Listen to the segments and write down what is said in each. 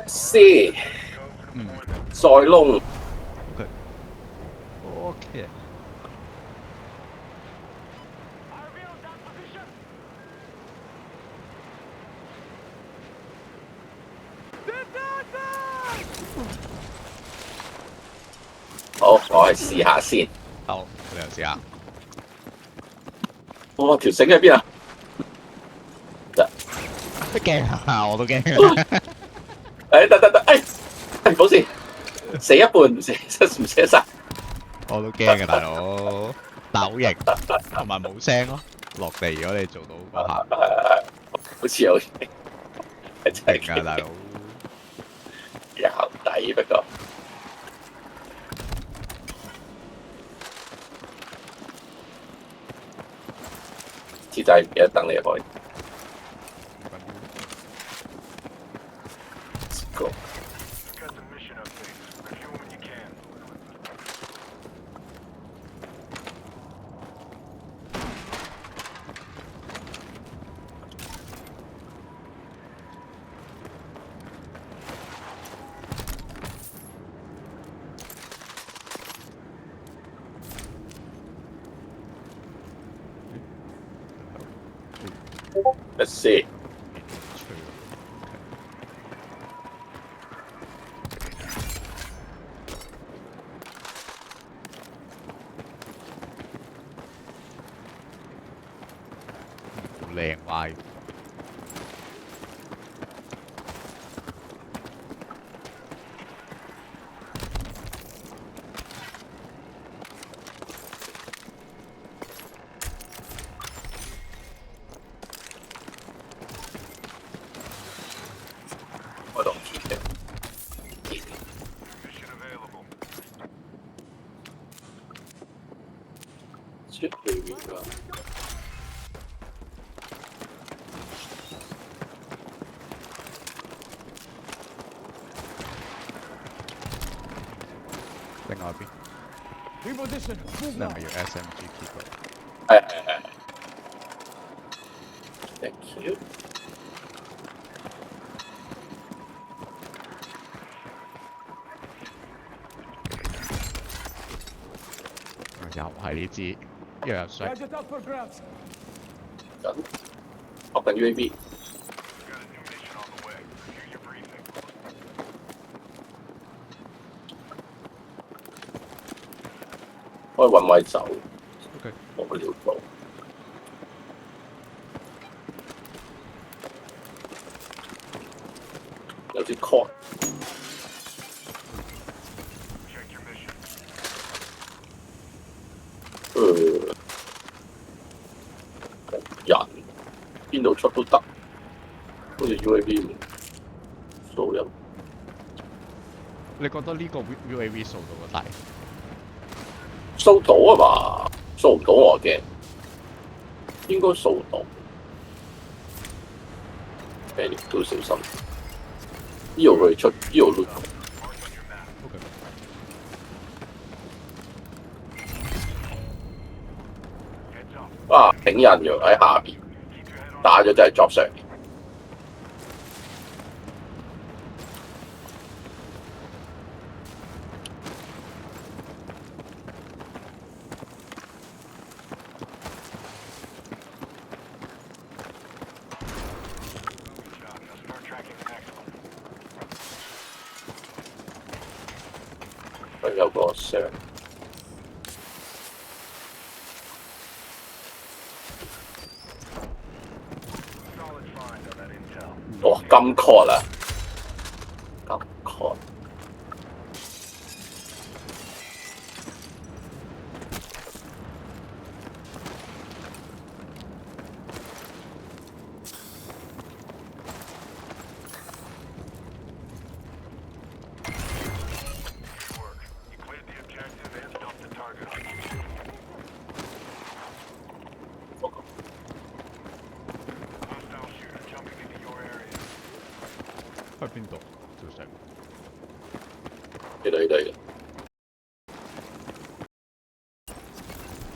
C 再窿。OK。好，我係試下先。好，你又試下。哇！條繩喺邊啊？驚啊！我都驚。得，冇事，死一半，唔死得晒。我都驚嘅大佬，但好型，同埋冇聲咯。落地如果你做到嗰下，好似有真係勁啊大佬！有底不過。次仔唔記得等你入去。Let's see。好靚歪。我don't care。出去邊個？另外一邊。你係咪要 SMG keep 係。Thank you。又係呢支，又有水。緊學緊 UAV。可以揾位走。OK。冇乜料到。有啲 cord。人邊度出都得，好似 UAV 掃入。你覺得呢個 UAV 掃到個底？掃到啊嘛，掃唔到我驚，應該掃到。誒都小心，呢度佢出，呢度 loot。啊！頂人㗎喺下邊，打咗就係作上面。佢有個箱。哇！金 cord 啊！金 cord。去邊度？條繩。呢度。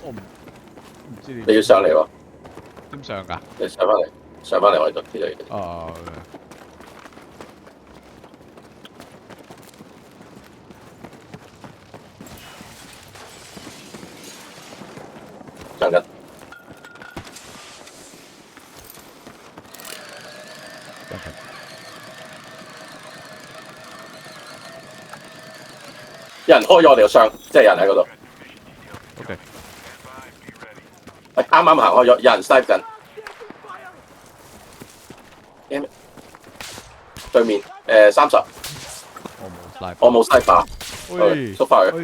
我唔知你要上嚟喎。點上㗎？你上翻嚟我度呢度。哦。有人開咗我哋個箱，即係有人喺嗰度。OK，啱啱行開咗，有人 snipe 緊。對面30，我冇 snipe，我冇 sniper，喂，縮翻去。喂，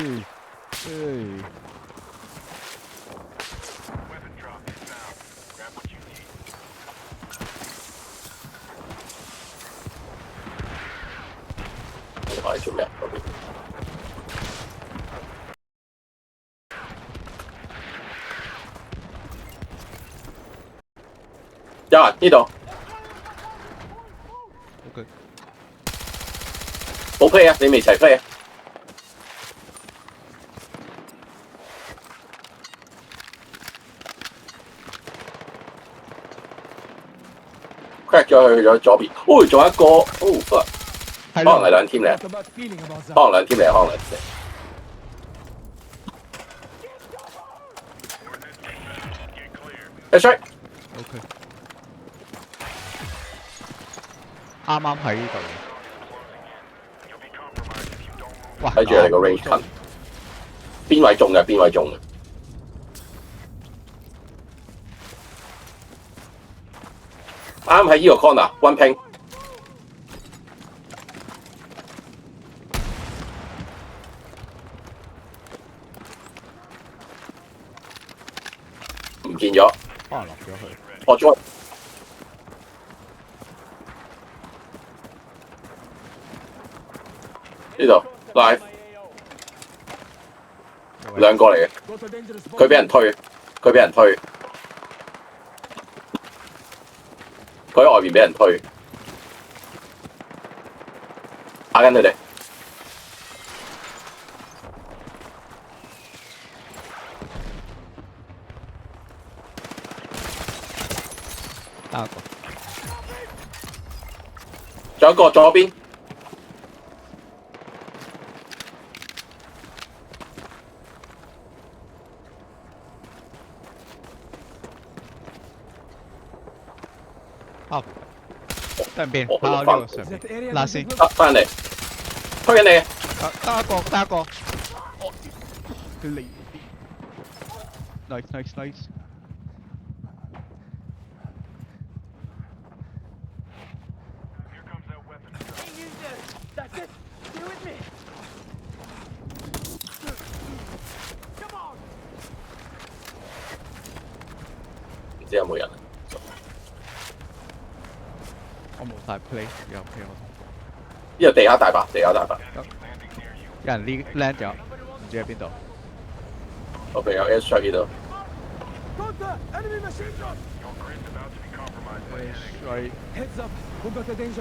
我係做咩？有人呢度 OK，冇 play 啊！你未齊 play 啊 ？crack 咗去咗左邊。哦，仲有一個，哦 fuck，可能係兩 team 嚟，可能兩 team 嚟，可能兩 team 嚟。That's right。OK，啱啱喺呢度。哇！睇住你個 range 近，邊位中嘅？邊位中嘅？啱喺呢個 corner，one ping。唔見咗，可能落咗去。我咗呢度 live 兩個嚟嘅，佢俾人推，佢俾人推，佢喺外邊俾人推，打緊佢哋。打一個，仲有一個左邊，啊！上邊，我呢個上邊，嗱先，翻嚟，推緊你，得一個，得一個，佢離啲，nice。唔知有冇人？我冇晒 play，有 play 我。呢度地下大把，地下大把。有人呢 land 咗，唔知喺邊度。我哋有 air strike 呢度。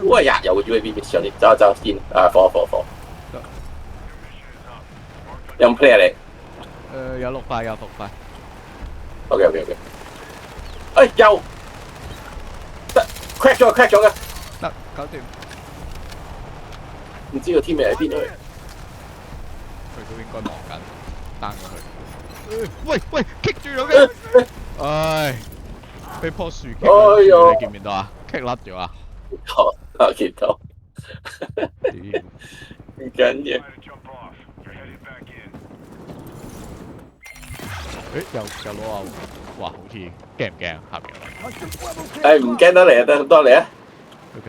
喂呀，有個 UAV miss 咗啲，走先，火。有冇 play 啊你？有6塊，有6塊。OK。又得 crack 咗嘅，得，搞掂。唔知個 team 喺邊度？佢都應該忙緊，down咗佢。喂，kick 住咗嘅。唉，俾棵樹 kick 住，你見唔見到啊？kick 甩咗啊！見到。唔緊要。又攞啊！哇，好似驚唔驚啊？下邊。唔驚得嚟啊，得咁多嚟啊。OK。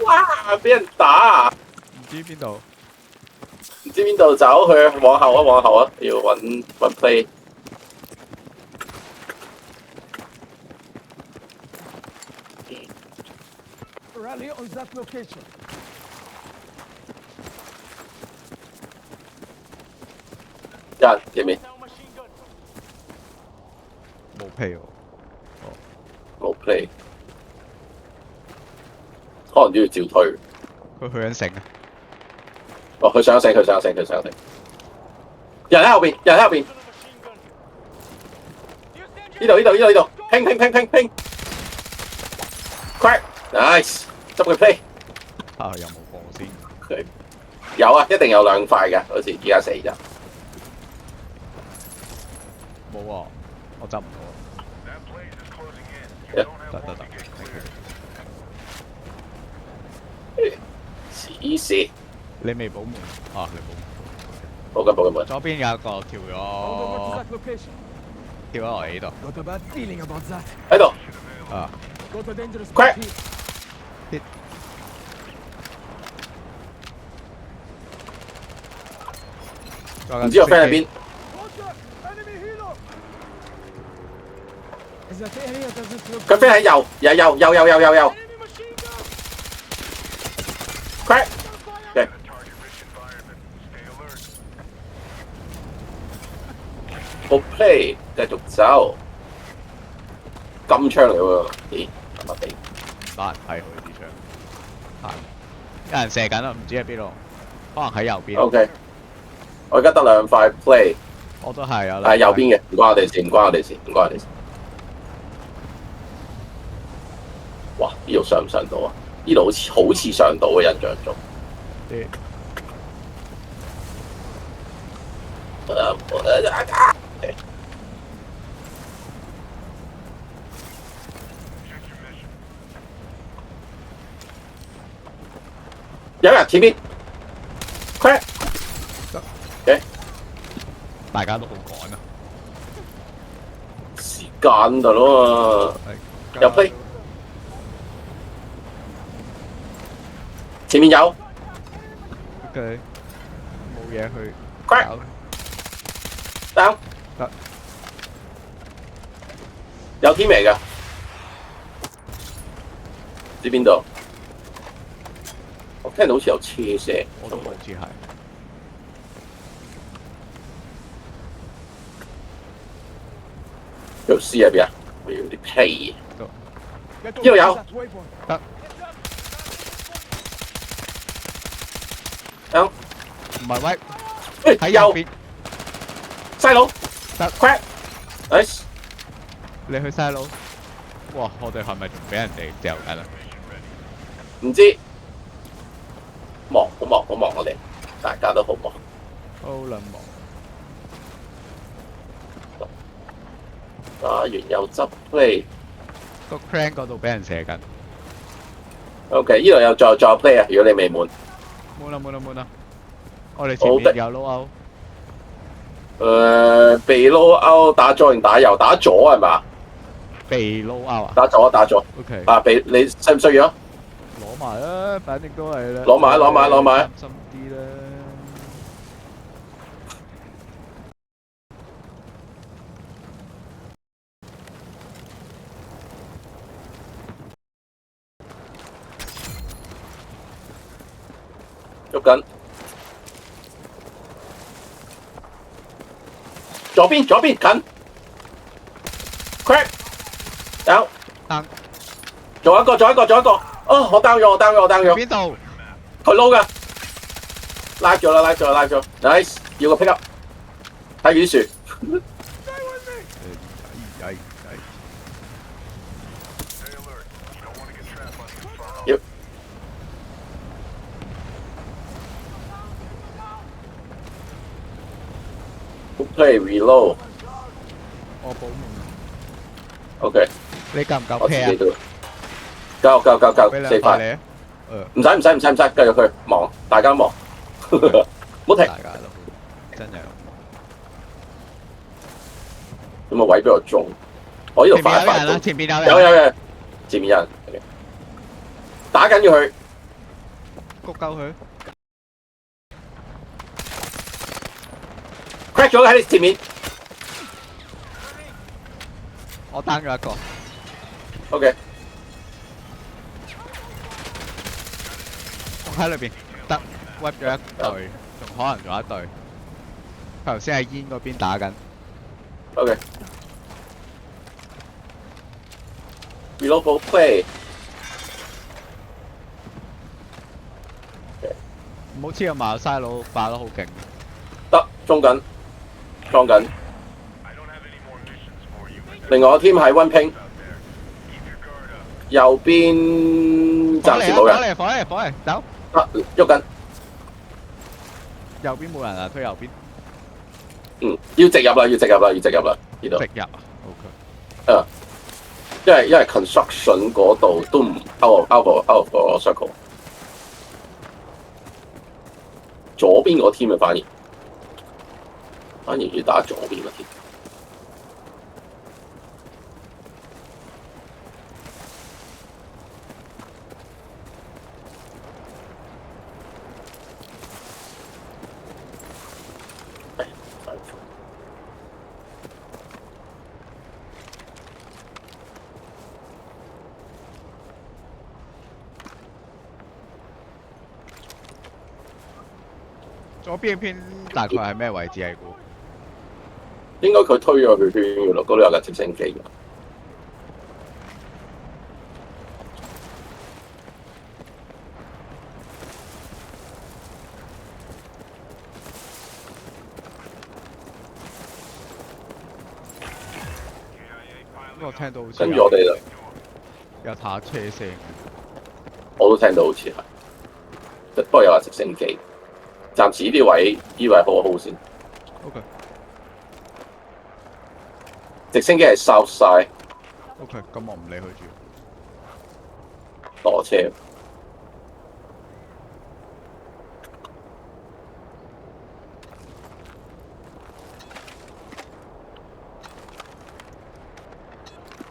哇！俾人打，唔知邊度。唔知邊度走去，往後啊，要揾 play。Rally on that location. 有人見面，冇 play 喎。冇 play，可能都要照推。佢去緊城啊！哦，佢上城。人喺後邊。呢度，拼 ，crack，nice， 執佢 play。啊，有冇放先？有啊，一定有2塊嘅，好似而家死咋。冇喎，我執唔到。得，黐線，你未補門啊？你補門。冇緊。左邊有一個跳 Over to 咗 that location. 跳咗落嚟呢度 Got a bad feeling about that. 喺度啊！ Got a dangerous Crack. spot here. 唔知個 friend 喺邊？ Roger, enemy helo. Is that area doesn't look 佢 friend 喺右 Enemy machine gun. crack。嘅 好 play 繼續走，金槍嚟喎，咦？麻麻地。打人睇佢啲槍，有人射緊啊！唔知喺邊度，可能喺右邊。OK，我而家得兩塊 play，我都係啊。係右邊嘅，唔關我哋事，唔關我哋事。哇！呢度上唔上到啊？呢度好似上到嘅印象中。啲有人前面 crack， 大家都好趕啊！時間度咯嘛，入飛，前面有 OK，冇嘢去 crack 搞 down，有天嚟㗎，唔知邊度？我聽到好似有車聲，我都好似係。條 C 喺邊啊？我要啲屁。 Get Yo, over yo. that waypoint. 得，有唔係喂，喂右喺右邊。細佬得 crack，nice。你去西路。哇！我哋係咪仲俾人哋嚼緊啊？唔知忙好忙我哋，大家都好忙。好撚忙。打完又執 play。個 crank 嗰度俾人射緊。OK， 呢度有再有 play 啊！如果你未滿，冇啦。我哋前面有 low out。被撈勾打左定打右？打左係嘛？被 low out 啊打左。 ？OK。啊，被你需唔需要啊？攞埋啦，反正都係啦。攞埋。小心啲啦。喐緊，左邊近 ，crack down， 仲有一個，哦，我 down 咗，邊度？佢撈㗎，拉咗 ，nice， 要個 pick up，睇佢啲樹，要 play reload， 我保門。 OK， 你夠唔夠我自 pair 啊？己都夠俾四塊，兩塊你啊。唔使，繼續去忙，大家都忙，唔好停，大家都真係。有冇位俾我中？我呢度快快到，前邊有人。有，前面有人，打緊要佢谷鳩佢。 crack 咗喺你前面。我 down 咗一個。 OK， 仲喺裏邊。得 wipe 咗一隊，仲可能仲有一隊。佢頭先喺煙嗰邊打緊。 OK， reload for play。唔好似個馬西佬爆得好勁。得，裝緊。另外個 team 喺 one ping， 右邊暫時冇人。火嚟，走。得，喐緊。右邊冇人啊，推右邊。要直入啦，呢度。直入啊 ，OK。因為 construction 嗰度都唔 out of 個 circle， 左邊個 team 啊反而要打左邊個 team。左邊片大概係咩位置啊？估應該佢推咗佢圈嘅咯，嗰度有架直升機㗎。我聽到好似跟住我哋有塔車聲，我都聽到好似係，不過有架直升機。暫時呢位好先。OK。直升機係 south side。OK， 咁我唔理佢住。落車。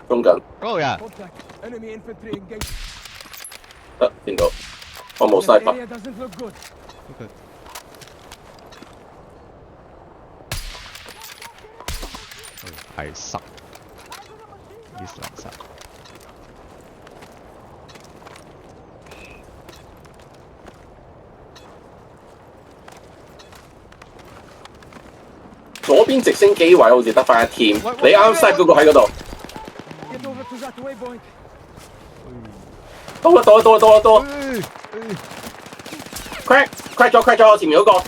中緊。嗰度人。Enemy infantry engaged. 得見到。我冇 sniper。Area doesn't look good. OK。係塞。East 塞。左邊直升機位好似得翻一 team，你啱 set 嗰個喺嗰度。Get over to that waypoint. 多。crack 咗，前面嗰個。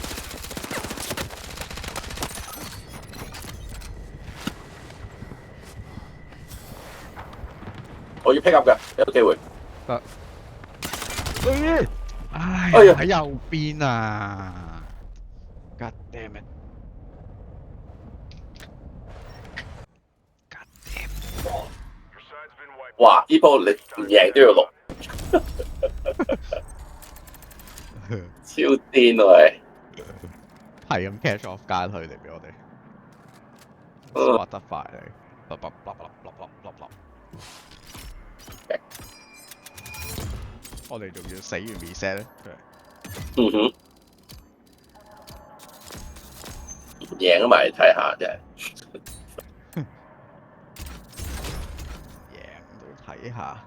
我要 pick up 嘅，有機會。得。唉，喺右邊啊 ！God damn it！ 哇！呢波你唔贏都要錄，超癲啊你！係咁 catch off 間佢哋俾我哋，滑得快你，我哋仲要死完 reset 咧。嗯哼，贏埋嚟睇下啫。贏都睇下。